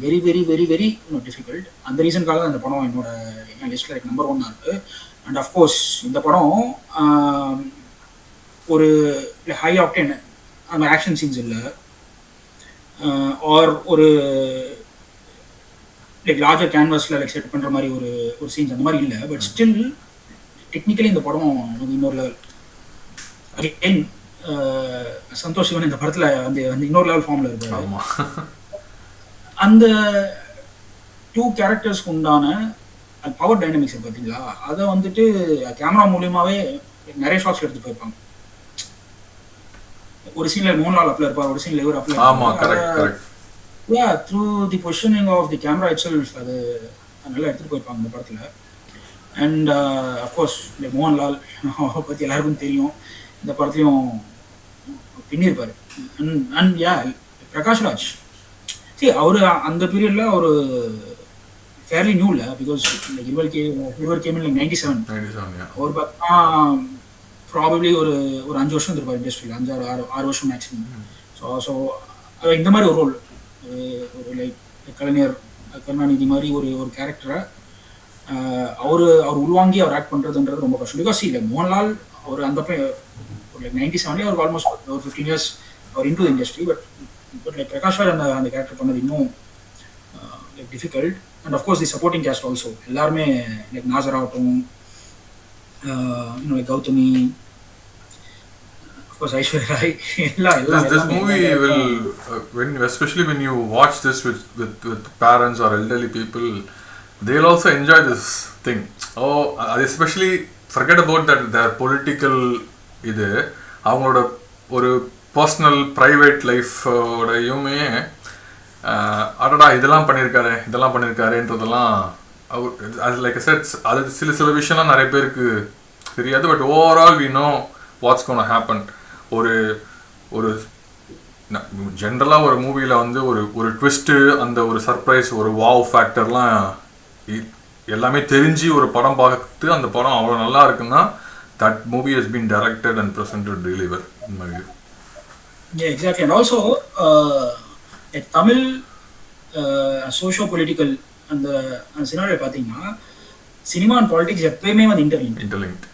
very very very very difficult. அந்த ரீசனுக்காக தான் இந்த படம் என் லிஸ்ட்டில் like number 1 இருக்குது. அண்ட் அஃப்கோர்ஸ் இந்த படம் ஒரு ஹை ஆக்டேன் அந்த ஆக்ஷன் சீன்ஸ் இல்லை, ஆர் ஒரு லைக் லார்ஜர் கேன்வாஸில் லைக் செட் பண்ணுற மாதிரி ஒரு சீன்ஸ் அந்த மாதிரி இல்லை. பட் ஸ்டில் டெக்னிக்கலி இந்த படம் இன்னொரு லெவல். அகைன் சந்தோஷ் சிவன் இந்த படத்தில் அந்த இன்னொரு லெவல் ஃபார்மில் இருப்பாரு. அந்த 2 கேரக்டர்ஸ்க்கு உண்டான பவர் டைனமிக்ஸ் பார்த்தீங்களா, அதை வந்துட்டு கேமரா மூலியமாகவே நிறைய ஷாட்ஸ் எடுத்து போயிருப்பாங்க. ஒரு சீன்ல மோகன்லால் அப்ல இருப்பார், ஒரு சீன்ல இவர் அப்ல இருப்பார். Through the positioning of the camera itself அது நல்லா எடுத்துட்டு போயிருப்பாங்க இந்த படத்துல. அண்ட் அஃப்கோர்ஸ் இந்த மோகன்லால் பற்றி எல்லாருக்கும் தெரியும், இந்த படத்துலையும் பின்னிருப்பாரு. அண்ட் யா பிரகாஷ்ராஜ், சரி அவரு அந்த பீரியட்ல ஒரு ஃபேர்லி நியூ இல்லை, பிகாஸ் இருவர் கேம் லைக் 97 ஒரு பார்த்தா ப்ராபப்ளி ஒரு 5 வருஷம் இருப்பார் இண்டஸ்ட்ரியில், 5-6 வருஷம் மேக்ஸிமம். ஸோ இந்த மாதிரி ஒரு ரோல், ஒரு லைக் கலைஞர் கருணாநிதி மாதிரி ஒரு கேரக்டரை அவர் உள்வாங்கி அவர் ஆக்ட் பண்ணுறதுன்றது ரொம்ப கஷ்டம். பிகாஸ் இல்லை மோகன்லால் அவர் அந்த ஒரு லைக் 97 அவர் ஆல்மோஸ்ட் ஒரு 15 years அவர் into the industry. But like Prakash Raj அந்த கேரக்டர் பண்ணது இன்னும் like difficult. And of course the supporting cast also எல்லாருமே லைக் நாசர் ஆகட்டும், like Gautami, of course Aishwarya Rai, this movie will especially when you watch this with parents or elderly people, they'll also enjoy this thing. Especially forget about that their political இது அவங்களோட ஒரு personal private life ஓடையுமே அடடா இதெல்லாம் பண்ணியிருக்காருன்றதெல்லாம் அது like sets. அது சில விஷயம்லாம் நிறைய பேருக்கு தெரியாது. But overall we know what's gonna happen. ஒரு ஜென்ரலாக ஒரு மூவியில் வந்து ஒரு ட்விஸ்ட்டு, அந்த ஒரு சர்ப்ரைஸ், ஒரு வாவ் ஃபேக்டர்லாம் எல்லாமே தெரிஞ்சு ஒரு படம் பார்த்து அந்த படம் அவ்வளோ நல்லா இருக்குன்னா that movie has been directed and presented really well in my view. Yeah, exactly. And also Tamil socio-political அந்த scenario பார்த்தீங்கன்னா சினிமா அண்ட் பாலிடிக்ஸ் எப்பயுமே வந்து இன்டர்லிங்க்ட்.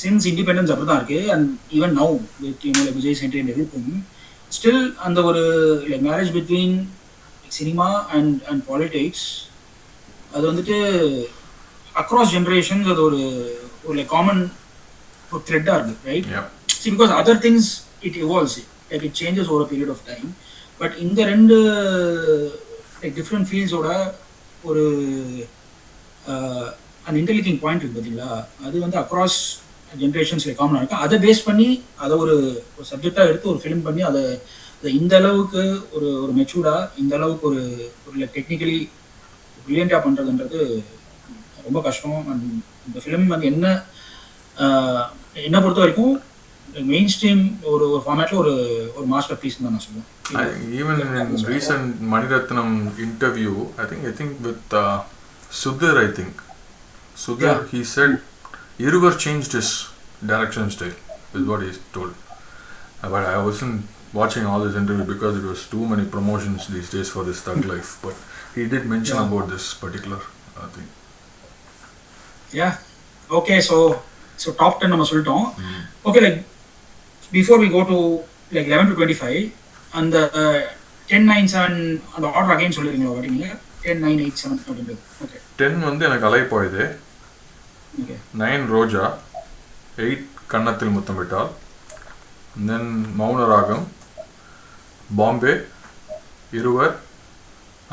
சின்ஸ் இண்டிபெண்டன்ஸ் அப்படி தான் இருக்குது. And even now with like Vijay sentry and everything still அந்த ஒரு like marriage between cinema and politics அது வந்துட்டு அக்ராஸ் ஜென்ரேஷன்ஸ் அது ஒரு லைக் காமன் ஒரு த்ரெட்டாக இருக்குது, right? See, because other things it evolves, like it changes over a period of time. But இந்த ரெண்டு like different fields ஓட ஒரு அந்த இன்டர்லிங்கிங் பாயிண்ட் இருக்குது பார்த்தீங்களா, அது வந்து அக்ராஸ் ஜென்ரேஷன்ஸில் காமனாக இருக்குது. அதை பேஸ் பண்ணி அதை ஒரு சப்ஜெக்டாக எடுத்து ஒரு ஃபிலிம் பண்ணி அதை இந்த அளவுக்கு ஒரு மெச்சூர்டாக இந்த அளவுக்கு ஒரு லைக் டெக்னிக்கலி ப்ரில்லியண்ட்டாக பண்ணுறதுன்றது ரொம்ப கஷ்டம். அண்ட் இந்த ஃபிலிம் வந்து என்ன பொறுத்த வரைக்கும் மெயின் ஸ்ட்ரீம் ஒரு ஃபார்மேட்ல ஒரு மாஸ்டர் பீஸ் தான் நான் சொல்லுவேன். Even in recent Maniratnam interview, I think with Sudhir, he said Iruvar changed his direction style is what he told. But I wasn't watching all this interview because it was too many promotions these days for this thug life. But he did mention about this particular thing. Yeah. Okay, so top 10 நம்ம சொல்லிட்டோம். Okay, like before we go to like 11 to 25 and the 10, 9, 7 அந்த order again சொல்லிருங்களா வரீங்க? 10, 9, 8, 7 அப்படின்றது. Okay, 10 வந்து எனக்கு அலை போயுது. Okay, 9 ரோஜா, 8 கன்னத்தில் முத்தமிட்டால், then Mouna Ragam, Bombay, இருவர்,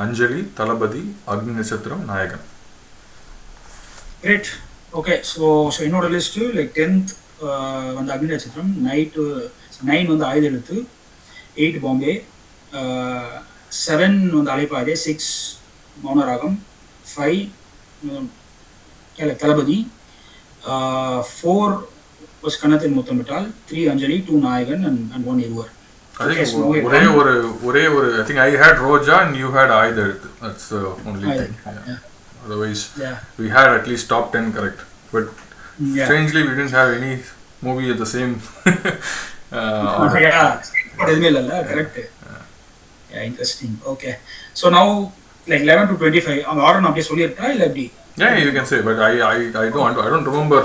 அஞ்சலி, தளபதி, அக்னி நட்சத்திரம், நாயகன். Great. Okay, so என்னோட லிஸ்ட் லைக் 10th வந்து அக்னி நட்சத்திரம், 9 வந்து ஆயுத எழுத்து, 8 பாம்பே, 7 வந்து அலைப்பாயுதே, 6 மௌனராகம், 5 தளபதி, 4 was கன்னத்தில் முத்தமிட்டால், 3 அஞ்சலி, 2 நாயகன் and 1 இருவர். ஒரே ஒரு I think I had Roja and you had Ayda. That's the only thing. Yeah. Otherwise, we had at least top 10 correct. But strangely, we didn't have any movie at the same order. Correct. Yeah, interesting. Okay. So now, like 11 to 25, on the order na apdi sollirukka illa eppadi? Yeah, you can say, but I don't remember.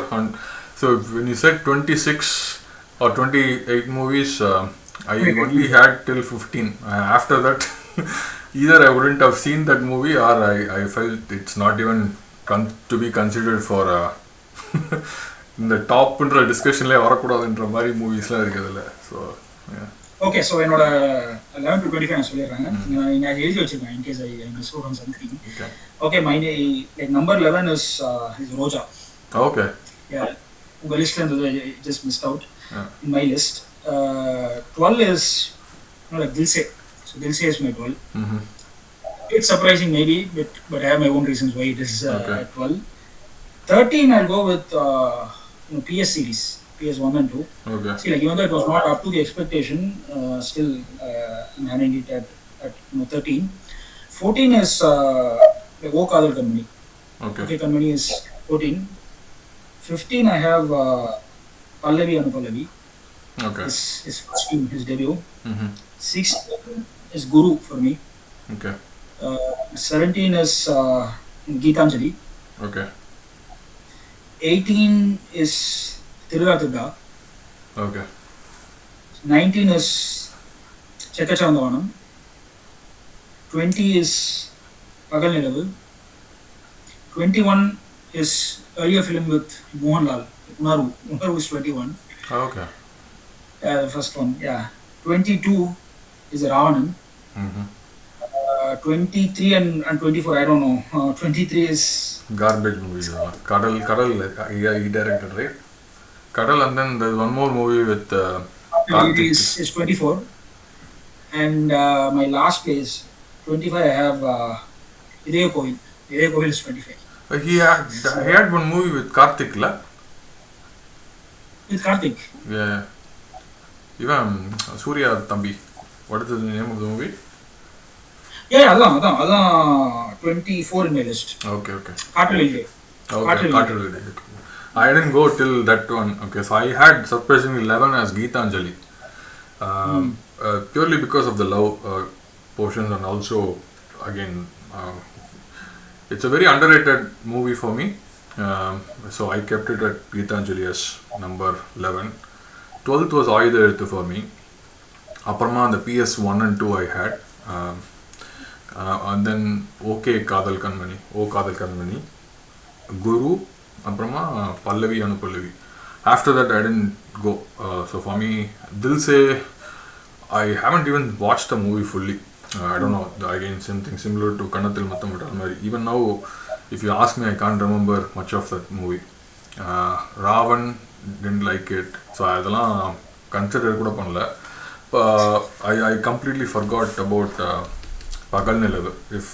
So when you said 26 or 28 movies, I only had till 15. After that, either I wouldn't have seen that movie or I felt it's not even to be considered for இந்த டாப்ன்ற டிஸ்கஷன்லேயே வரக்கூடாதுன்ற மாதிரி மூவிஸ்லாம் இருக்குதுல்ல. So okay, so என்னோட 11 to 25 நான் சொல்லிடுறேன். நான் எழுதி வச்சிருக்கேன் in case I miss out on something. Okay, my like number 11 is Roja. Okay, உங்கள் லிஸ்ட்டில் இருந்தது just mist out in my list. 12 is like Dil Se. So Dil Se is my 12. It's surprising maybe, but I have my own reasons why it is at 12. 13 I'll go with PS series, PS 1 and 2. Okay. See, like even though it was not up to the expectation, still I'm having it at 13. 14 is like O Kadal Kanmani. Okay, Kanmani is 14. 15 I have Pallavi Anupallavi. Okay. His first film, his debut. 16 is Guru for me. Okay. 17 is Geetanjali. Okay. 18 is Tiruvadurga. Okay. 19 is Chekachandavanam. 20 is Pagal Nilavu. 21 is earlier film with Mohanlal, Unaru. Unaru is 21. Okay. The first one, yeah. 22 is Ravanan. 23 and 24, I don't know. 23 is garbage movie. Kadal, he directed, right? Kadal, and then there's one more movie with Karthik. Is 24. And my last place, 25, I have Idaya Kovil. Idaya Kovil is 25. He had one movie with Karthik, la? With Karthik? Yeah. Even Surya Thambi. What is the name of the movie? Yeah, அதான் 24 in my list. Okay. Cartel. I didn't go till that one. Okay, so I had surprisingly 11 as Geetanjali. Purely because of the love portions, and also again it's a very underrated movie for me. So I kept it at Geetanjali as number 11. 12th was Ayudha for me. Apparama the PS 1 and 2 I had. And then Kadal Kanmani, Guru, Aprama, Pallavi Anupallavi. After that I didn't go. So for me, Dilse, I haven't even watched the movie fully. I don't know, again something similar to Kannathil Mutham Vittal. Even now, if you ask me, I can't remember much of that movie. Ravan, didn't like it. So I consider kuda pannala. I completely forgot about Pagal Nilavu. If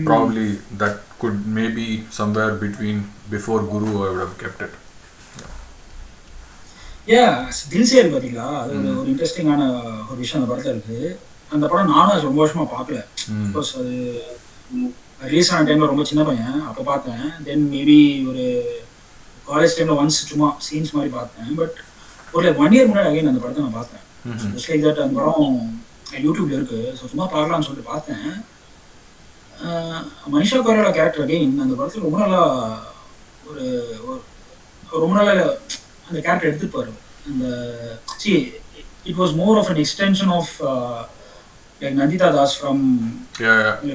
probably that could maybe somewhere between before Guru I would have kept it. Dil Se இருக்கு பார்த்தீங்களா, அது ஒரு இன்ட்ரெஸ்டிங்கான ஒரு விஷயம் அந்த படத்தில் இருக்குது. அந்த படம் நானும் அது ரொம்ப வருஷமாக பார்க்கல. பிகாஸ் அது ரிலீஸ் ஆன டைமில் ரொம்ப சின்ன பையன், அப்போ பார்த்தேன். தென் மேபி ஒரு காலேஜ் டைமில் ஒன்ஸ் சும்மா சீன்ஸ் மாதிரி பார்த்தேன். பட் ஒரு 1 year முன்னாடி அகைன் அந்த படத்தை நான் பார்த்தேன். Just like that. அந்த படம் யூடியூப்ல இருக்கு. ஸோ சும்மா பார்க்கலாம்னு சொல்லிட்டு பார்த்தேன். மனிஷா கொய்ராலா கேரக்டர் அகைன் அந்த படத்தில் ரொம்ப நாளா அந்த கேரக்டர் எடுத்துப்பாரு. அந்த it was more of an extension of like Nandita Das from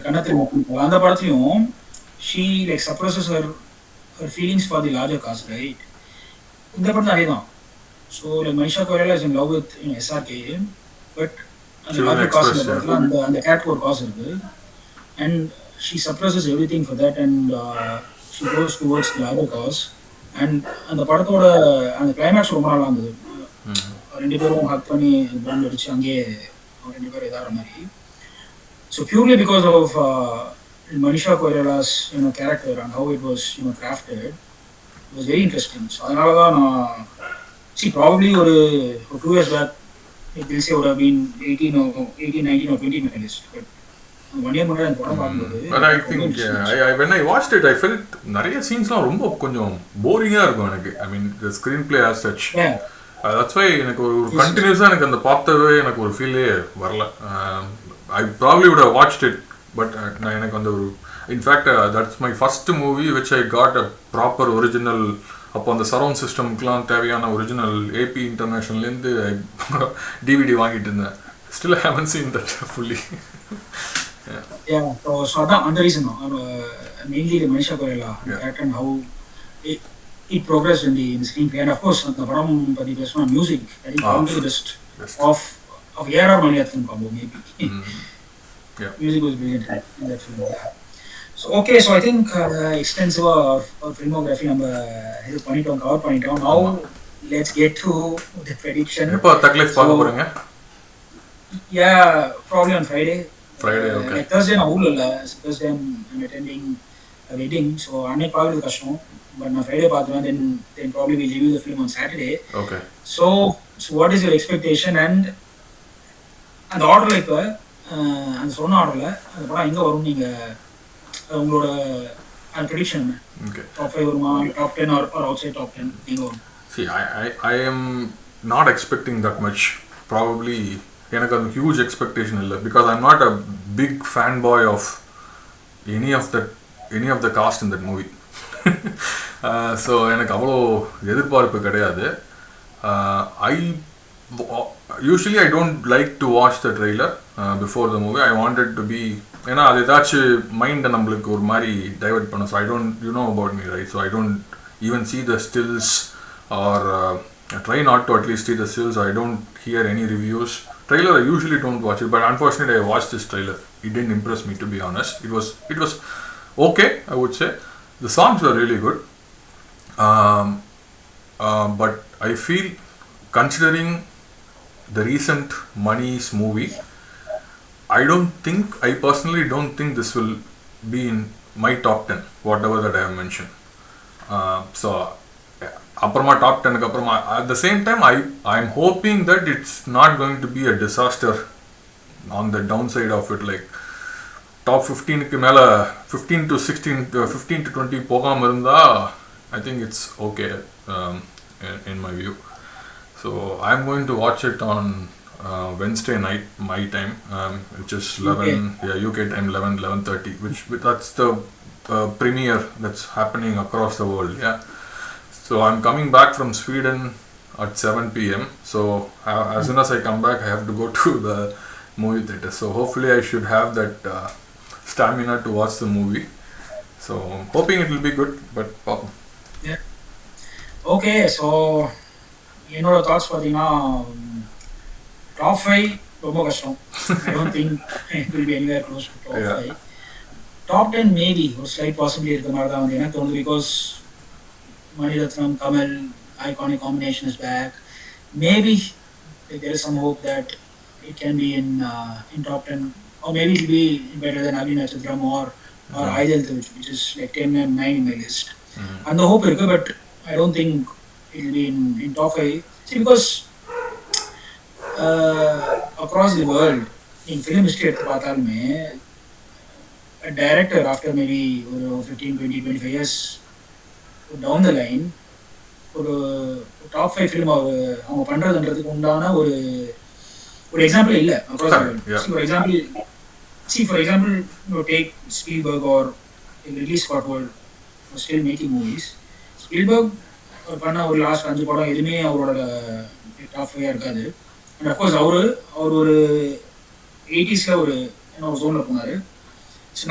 கன்னத்தில். அந்த படத்துலையும் she like suppresses her feelings for the larger cause, right? இந்த படத்தில் அதே தான். So like Manisha Koirala is in love with SRK, but அந்த லார்ஜர் காஸ்ட் படத்தில் அந்த கேரக்டர் ஒரு காசு இருக்கு. And she suppresses everything for that and she goes towards the larger cause. அண்ட் அந்த படத்தோட அந்த கிளைமேக்ஸ் ரொம்ப நல்லா இருந்தது. 2 பேரும் ஹக் பண்ணி பாண்ட் அடிச்சு அங்கேயே 2 பேரும் இதாகிற மாதிரி. So purely because of Manisha Koirala's character and how it was crafted, it was very interesting. So அதனால தான் நான் ப்ராபப்ளி ஒரு 2 years back Dil Se would have been 18 or 19 or 20 in my list. But 1 year முன்னாடி அந்த படம் பார்க்கும்போது, but I think when I watched it I felt நிறைய சீன்ஸ்லாம் ரொம்ப கொஞ்சம் போரிங்காக இருக்கும் எனக்கு. I mean the screenplay as such. That's why எனக்கு ஒரு கண்டினியூஸாக எனக்கு அந்த பார்த்தவே எனக்கு ஒரு ஃபீலே வரல. I probably would have watched it, but நான் எனக்கு அந்த ஒரு in fact that's my first movie which I got a proper original. அப்போ அந்த சரௌண்ட் சிஸ்டம்க்குலாம் தேவையான ஒரிஜினல் AP இன்டர்நேஷ்னல்லேருந்து DVD வாங்கிட்டு இருந்தேன். Still I haven't seen that fully. Yeah. Yeah, so அதான் அந்த ரீசன் தான் mainly Manisha Koirala Yeah. Character and how it progressed in the screenplay. And of course அந்த படம் பற்றி பேசணும் music I think probably the best Best. of AR Maniratnam combo maybe. Yeah. Music was brilliant in that film. So okay, so I think extensive our filmography நம்ம இது பண்ணிட்டோம், cover பண்ணிட்டோம். Now let's get to the prediction. எப்போ தக்லீஃப் பார்க்க போறீங்க? Yeah, probably on Friday. Friday, okay. Like Thursday நான் ஊர்ல இல்ல. Thursday I'm attending a wedding, so அன்னைக்கு பார்க்கறது கஷ்டம். But நான் Friday பார்த்துருவேன், then probably we'll review the film on Saturday. Okay. So what is your expectation? And அந்த ஆர்டர்ல இப்போ அந்த சொன்ன ஆர்டர்ல அந்த படம் எங்க வரும் நீங்க உங்களோட அந்த ப்ரெடிக்ஷன் என்ன? Okay. Top 5 வருமா, top 10 or outside top 10 எங்க வரும்? See, I am not expecting that much. Probably எனக்கு அது huge expectation இல்லை, because I'm not a big fanboy of any of the cast in that movie. So எனக்கு அவ்வளோ எதிர்பார்ப்பு கிடையாது. I usually I don't like to watch the trailer before the movie. I want it to be, ஏன்னா அது ஏதாச்சும் மைண்டை நம்மளுக்கு ஒரு மாதிரி டைவர்ட் பண்ணும். So I don't, you know about me, right? So I don't even see the stills, or I try not to at least see the stills. I don't hear any reviews. Trailer I usually don't watch it, but unfortunately I watched this trailer. It didn't impress me, to be honest. It was okay, I would say. The songs were really good, but I feel, considering the recent Money's movie, I personally don't think this will be in my top 10, whatever that I have mentioned. So அப்புறமா top 10க்கு அப்புறமா, at the same time I'm hoping that it's not going to be a disaster on the downside of it, like top 15க்கு மேலே 15 to 20 போகாமல் இருந்தால் I think it's okay, in my view. So I'm going to watch it on Wednesday night my time, which is 11 UK time, 11:30, which that's the premiere that's happening across the world. Yeah. So I'm coming back from Sweden at 7 p.m. So as soon as I come back, I have to go to the movie theater. So hopefully I should have that stamina to watch the movie. So hoping it will be good, but yeah. Okay, so என்னோட thoughts பார்த்தீங்கன்னா top 5 ரொம்ப கஷ்டம். I don't think it will be anywhere close to top 5. Top 10 maybe ஒரு slide possibility இருக்க மாதிரி தான் வந்து எனக்கு தோணுது, because Maniratnam, Kamal, iconic combination is back. Maybe there is some hope that it can be in top 10, or maybe it will be better than Agni Natchatram or Aidel, which is like 10 and 9 in my list. And the hope is, but I don't think it will be in top 5. See, because across the world, in film history எடுத்து பார்த்தாலுமே a director after maybe 15, 20, 25 years down the line, ஒரு top 5 film அவங்க பண்ணுறதுன்றதுக்கு உண்டான ஒரு example இல்லை. For example take Spielberg or ரிலீஸ் Scott world still making movies. Spielberg பண்ண ஒரு லாஸ்ட் 5 படம் எதுவுமே அவரோட டாப் 5 இருக்காது. அண்ட் அஃப்கோர்ஸ் அவர் ஒரு 80s ஒரு ஜோனில் போனார்.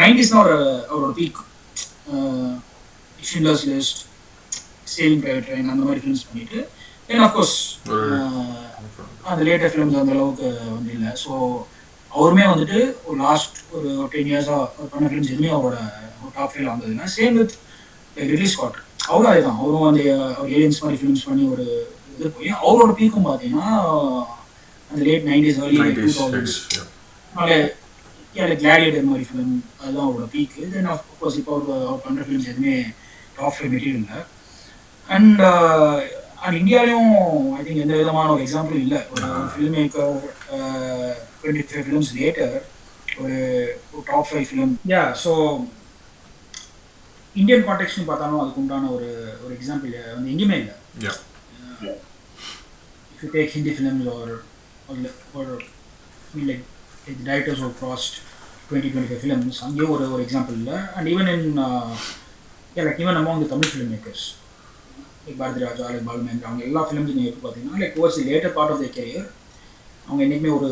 90s அவரோட peak. Schindler's List, Saving Private Ryan, அந்த மாதிரி ஃபிலிம்ஸ் பண்ணிட்டு, தென் அஃப்கோர்ஸ் அந்த லேட்டர் ஃபிலிம்ஸ் அந்த அளவுக்கு வந்து இல்லை. ஸோ அவருமே வந்துட்டு ஒரு லாஸ்ட் ஒரு 10 இயர்ஸாக பண்ண ஃபிலிம்ஸ் எதுவுமே அவரோட டாப் 5 வந்ததுன்னா, சேம் வித் ரிலீஸ் ஸ்காட் அவரும் அதே தான். அவரும் அந்த ஏலியன்ஸ் மாதிரி ஃபிலிம்ஸ் பண்ணி ஒரு இது போய் அவரோட பீக்கும் பார்த்தீங்கன்னா அந்த late 90s early 2000s gladiator மாதிரி ஃபிலிம், அதுதான் அவரோட பீக்கு. தென் அஃப்கோர்ஸ் இப்போ அவர் பண்ணுற ஃபிலிம்ஸ் எதுவுமே டாப் 5 மெட்டீரியல் இல்லை. அண்ட் இந்தியாவிலையும் ஐ திங்க் எந்த விதமான ஒரு எக்ஸாம்பிளும் இல்லை. ஒரு ஃபிலிம் மேக்கர் 25 ஃபிலிம்ஸ் லேட்டர் ஒரு டாப் 5 ஃபிலிம். ஸோ இந்தியன் கான்டெக்ட்னு பார்த்தாலும் அதுக்கு உண்டான ஒரு எக்ஸாம்பிள் வந்து எங்கேயுமே இல்லை. If you take Hindi films or like the directors who crossed 20-25 films, அங்கேயும் ஒரு எக்ஸாம்பிள் இல்லை. And even even among the Tamil filmmakers, like Bharathi Raja, like Balu Mahendra, அவங்க எல்லா ஃபிலிம்ஸ் நீங்கள் எடுத்து பார்த்தீங்கன்னா like towards the latter part of the career அவங்க என்னைக்குமே ஒரு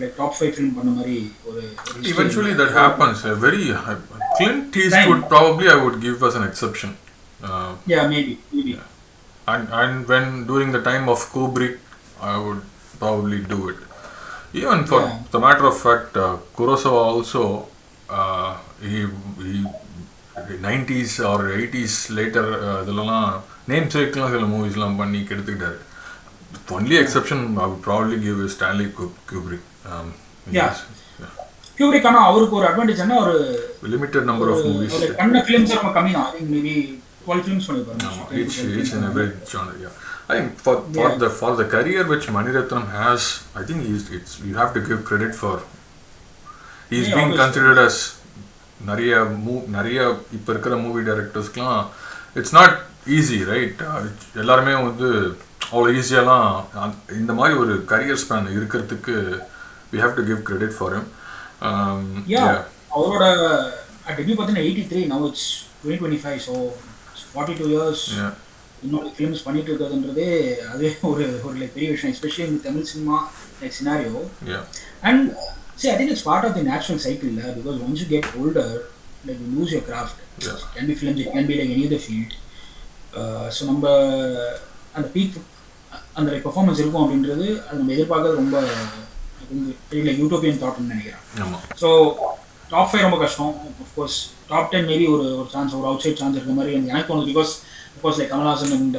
லைக் டாப் 5 ஃபிலிம் பண்ண மாதிரி ஒரு history Eventually இருக்கு. that So, happens. A very Clint Eastwood time. probably I would give as an exception. Uh, Yeah, maybe. and when during the time of Kubrick, I would probably do it. Even for Yeah. the matter of fact, Kurosawa also he 90s or 80s later இதெல்லாம் name சேக்லாம் சில மூவிஸ்லாம் பண்ணி கெடுத்துக்கிட்டாரு. Only exception I would probably give is Stanley Kubrick. Yeah. Yes, yeah. Kubrick ஆனா அவருக்கு ஒரு advantage என்ன ஒரு Limited number of movies. ஒரு கண்ண ஃபிலிம்ஸ் ரொம்ப கம்மி தான். I think maybe 12 films பண்ணிருப்பாங்க. Each and every genre, yeah. I think for the career which Maniratnam has, I think you have to give credit for. He's being considered as நிறைய இப்போ இருக்கிற movie டைரக்டர்ஸ்க்குலாம் it's not easy right. எல்லாருமே வந்து அவ்வளோ ஈஸியாலாம் இந்த மாதிரி ஒரு கரியர் ஸ்பேன் இருக்கிறதுக்கு we have to give credit for him. அவரோட டெபியூ பார்த்தீங்கன்னா 83, now it's 2025, so 42 years இன்னொரு ஃபிலிம்ஸ் பண்ணிட்டு இருக்கிறதுன்றதே அதே ஒரு லைக் பெரிய விஷயம், எஸ்பெஷலி இந்த Tamil cinema like scenario. And see, I think it's part of the natural cycle because once you get older, like you lose your craft. It can be films, it can be like any other field. So நம்ம அந்த peak அந்த like performance இருக்கும் அப்படின்றது அது நம்ம எதிர்பார்க்கறது ரொம்ப பெரிய லைக் யூட்டோப்பியன் தாட்னு நினைக்கிறேன். ஸோ டாப் 5 ரொம்ப கஷ்டம். அஃப்கோர்ஸ் டாப் 10 மேபி ஒரு சான்ஸ், ஒரு அவுட் சைட் சான்ஸ் இருக்க மாதிரி எனக்கு தோணுது. Because of course like Kamal Haasan and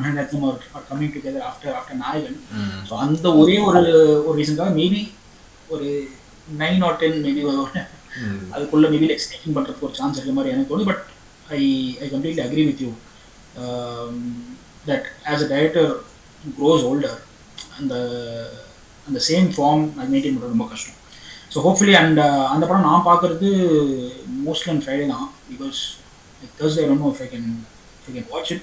Mani Ratnam are coming together after Nayakan. So அந்த ஒரே ஒரு ரீசனுக்காக மேபி ஒரு 9 or 10 மேபி அதுக்குள்ள மேபி லைக் ஸ்னேக்கிங் பண்ணுறதுக்கு ஒரு சான்ஸ் இருக்க மாதிரி எனக்கு தோணுது. But I completely agree with you that as a director grows older அந்த சேம் ஃபார்ம் அது மெயின்டைன் பண்ணுறது ரொம்ப கஷ்டம். ஸோ ஹோப்ஃபுல்லி அண்ட் அந்த படம் நான் பார்க்குறது மோஸ்ட்லி ஆன் ஃப்ரைடே தான். Because like Thursday I don't know if I can watch it.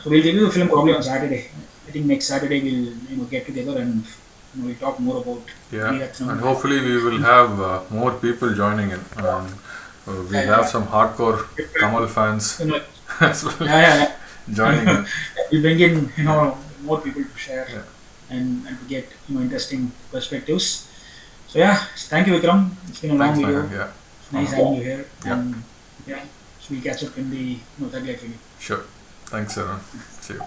So we'll review the film probably on Saturday. I think next Saturday we'll get together and we'll talk more about and hopefully we will have more people joining in. We have some hardcore Kamal fans as well joining in. We'll bring in more people to share and to get interesting perspectives. So thank you Vikram, it's been a long video. It's nice having you here. And so we'll catch up in the third live video. Sure, thanks everyone, see you.